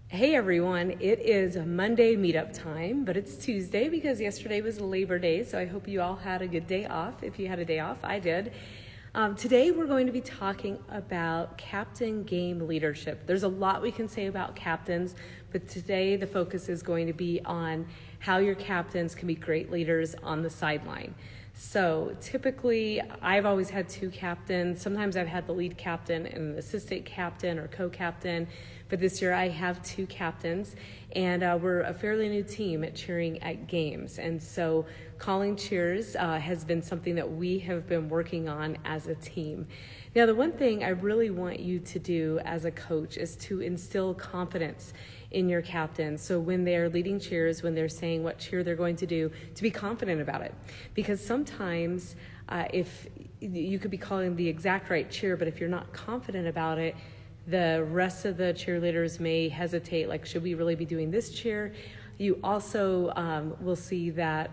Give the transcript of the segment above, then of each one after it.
Hey everyone, it is Monday meetup time, but it's Tuesday because yesterday was Labor Day, so I hope you all had a good day off. If you had a day off, I did. Today we're going to be talking about captain game leadership. There's a lot we can say about captains, but today the focus is going to be on how your captains can be great leaders on the sideline. So typically, I've always had two captains. Sometimes I've had the lead captain and an assistant captain or co-captain, but this year I have two captains, and we're a fairly new team at cheering at games. And so calling cheers has been something that we have been working on as a team. Now, the one thing I really want you to do as a coach is to instill confidence in your captains. So when they're leading cheers, when they're saying what cheer they're going to do, to be confident about it. Because sometimes if you could be calling the exact right cheer, but if you're not confident about it, the rest of the cheerleaders may hesitate, like, should we really be doing this cheer? You also will see that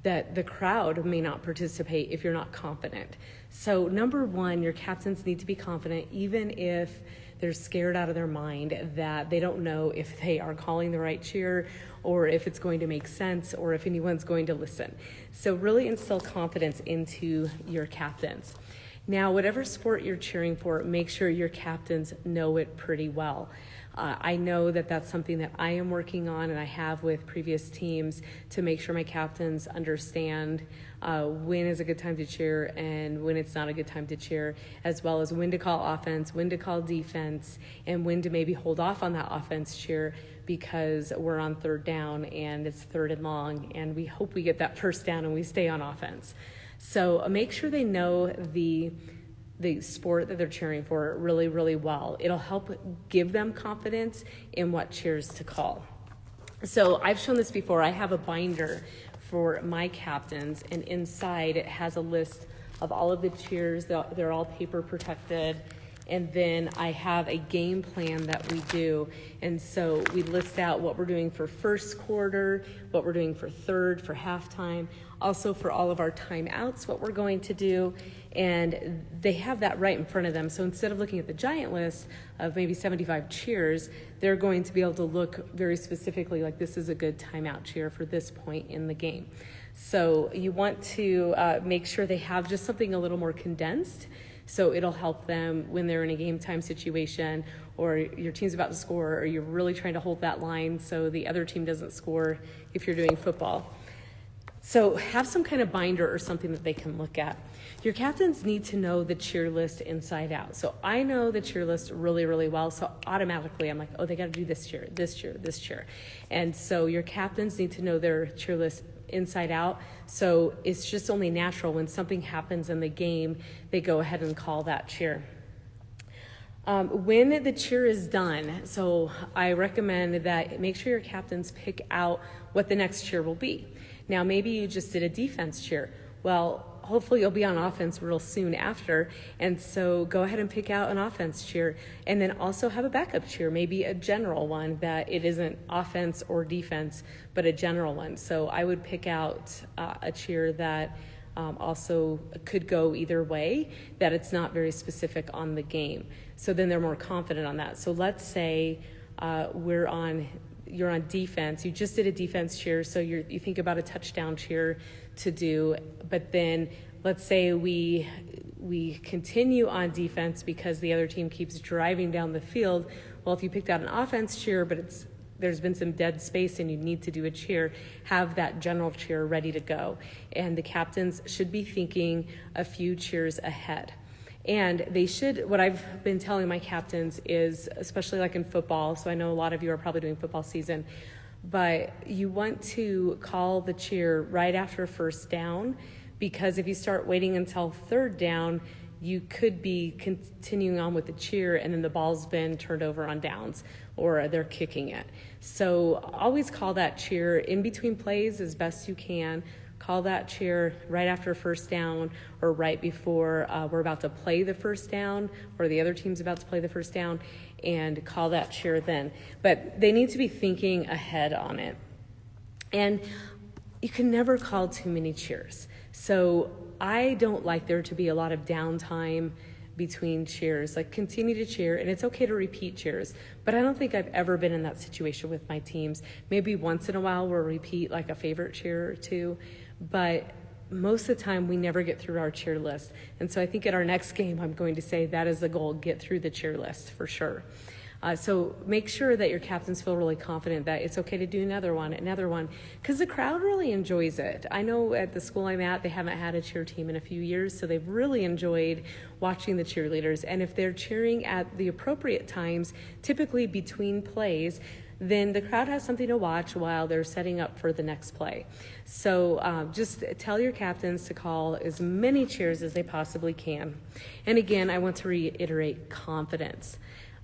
that the crowd may not participate if you're not confident. So number one, your captains need to be confident, even if they're scared out of their mind that they don't know if they are calling the right cheer or if it's going to make sense or if anyone's going to listen. So really instill confidence into your captains. Now, whatever sport you're cheering for, make sure your captains know it pretty well. I know that that's something that I am working on, and I have with previous teams, to make sure my captains understand when is a good time to cheer and when it's not a good time to cheer, as well as when to call offense, when to call defense, and when to maybe hold off on that offense cheer because we're on third down and it's third and long, and we hope we get that first down and we stay on offense. So make sure they know the sport that they're cheering for really, really well. It'll help give them confidence in what cheers to call. So I've shown this before. I have a binder for my captains, and inside it has a list of all of the cheers. They're all paper protected. And then I have a game plan that we do. And so we list out what we're doing for first quarter, what we're doing for third, for halftime, also for all of our timeouts, what we're going to do. And they have that right in front of them. So instead of looking at the giant list of maybe 75 cheers, they're going to be able to look very specifically like this is a good timeout cheer for this point in the game. So you want to make sure they have just something a little more condensed, so it'll help them when they're in a game time situation or your team's about to score or you're really trying to hold that line so the other team doesn't score if you're doing football. So have some kind of binder or something that they can look at. Your captains need to know the cheer list inside out. So I know the cheer list really, really well. So automatically I'm like, oh, they got to do this cheer, this cheer, this cheer. And so your captains need to know their cheer list inside out. So it's just only natural when something happens in the game, they go ahead and call that cheer. When the cheer is done, so I recommend that make sure your captains pick out what the next cheer will be. Now, maybe you just did a defense cheer. Well, hopefully you'll be on offense real soon after, and so go ahead and pick out an offense cheer, and then also have a backup cheer, maybe a general one that it isn't offense or defense, but a general one. So I would pick out a cheer that also could go either way, that it's not very specific on the game. So then they're more confident on that. So let's say you're on defense. You just did a defense cheer, so you think about a touchdown cheer to do, but then let's say we continue on defense because the other team keeps driving down the field. Well, if you picked out an offense cheer, but there's been some dead space and you need to do a cheer, have that general cheer ready to go. And the captains should be thinking a few cheers ahead. And they should, what I've been telling my captains is, especially like in football, so I know a lot of you are probably doing football season, but you want to call the cheer right after first down, because if you start waiting until third down, you could be continuing on with the cheer and then the ball's been turned over on downs or they're kicking it. So always call that cheer in between plays as best you can. Call that cheer right after first down or right before we're about to play the first down or the other team's about to play the first down, and call that cheer then. But they need to be thinking ahead on it. And you can never call too many cheers. So I don't like there to be a lot of downtime between cheers. Like, continue to cheer, and it's okay to repeat cheers. But I don't think I've ever been in that situation with my teams. Maybe once in a while we'll repeat like a favorite cheer or two, but most of the time we never get through our cheer list. And so I think at our next game, I'm going to say that is the goal, get through the cheer list for sure. So make sure that your captains feel really confident that it's okay to do another one, because the crowd really enjoys it. I know at the school I'm at, they haven't had a cheer team in a few years, so they've really enjoyed watching the cheerleaders. And if they're cheering at the appropriate times, typically between plays, then the crowd has something to watch while they're setting up for the next play. So just tell your captains to call as many cheers as they possibly can. And again, I want to reiterate confidence.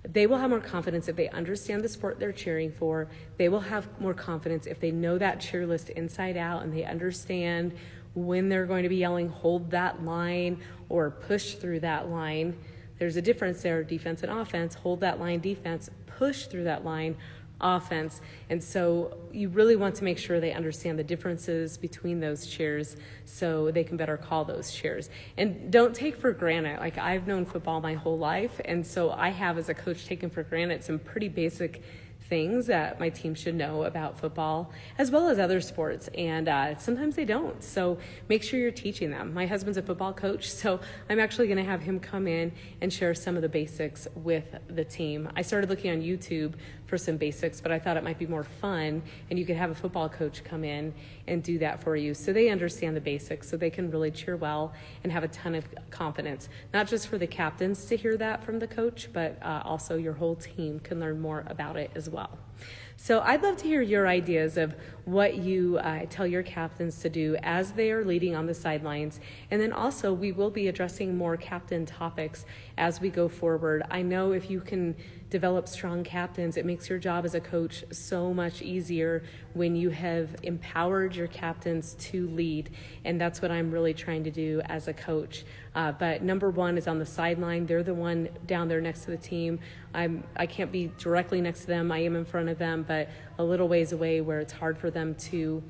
They will have more confidence if they understand the sport they're cheering for. They will have more confidence if they know that cheer list inside out and they understand when they're going to be yelling, hold that line or push through that line. There's a difference there, defense and offense. Hold that line, defense, push through that line, offense. And so you really want to make sure they understand the differences between those cheers so they can better call those cheers. And don't take for granted, like I've known football my whole life, and so I have as a coach taken for granted some pretty basic things that my team should know about football as well as other sports, and sometimes they don't. So make sure you're teaching them. My husband's a football coach, so I'm actually going to have him come in and share some of the basics with the team. I started looking on YouTube for some basics, but I thought it might be more fun, and you could have a football coach come in and do that for you so they understand the basics, so they can really cheer well and have a ton of confidence. Not just for the captains to hear that from the coach, but also your whole team can learn more about it as well. So I'd love to hear your ideas of what you tell your captains to do as they are leading on the sidelines. And then also we will be addressing more captain topics as we go forward. I know if you can develop strong captains, it makes your job as a coach so much easier when you have empowered your captains to lead. And that's what I'm really trying to do as a coach. But number one is on the sideline. They're the one down there next to the team. I can't be directly next to them. I am in front of them, but a little ways away where it's hard for them to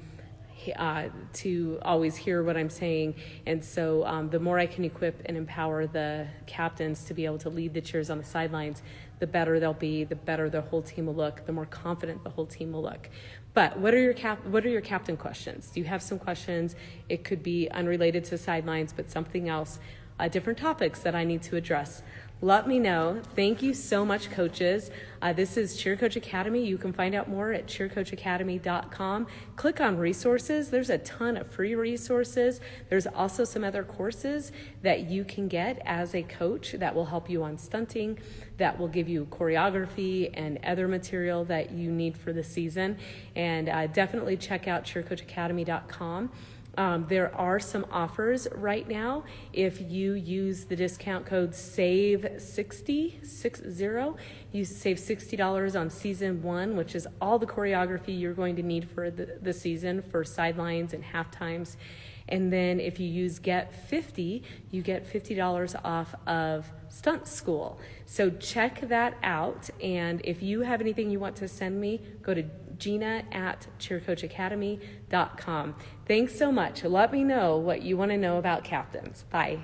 always hear what I'm saying. And so the more I can equip and empower the captains to be able to lead the cheers on the sidelines, the better they'll be, the better the whole team will look, the more confident the whole team will look. But what are your captain questions? Do you have some questions? It could be unrelated to sidelines, but something else, different topics that I need to address. Let me know. Thank you so much, coaches. This is Cheer Coach Academy. You can find out more at cheercoachacademy.com. Click on resources. There's a ton of free resources. There's also some other courses that you can get as a coach that will help you on stunting, that will give you choreography and other material that you need for the season. And definitely check out cheercoachacademy.com. There are some offers right now. If you use the discount code SAVE60, you save $60 on season 1, which is all the choreography you're going to need for the season for sidelines and halftimes. And then if you use Get 50, you get $50 off of Stunt School. So check that out. And if you have anything you want to send me, go to Gina@cheercoachacademy.com. Thanks so much. Let me know what you want to know about captains. Bye.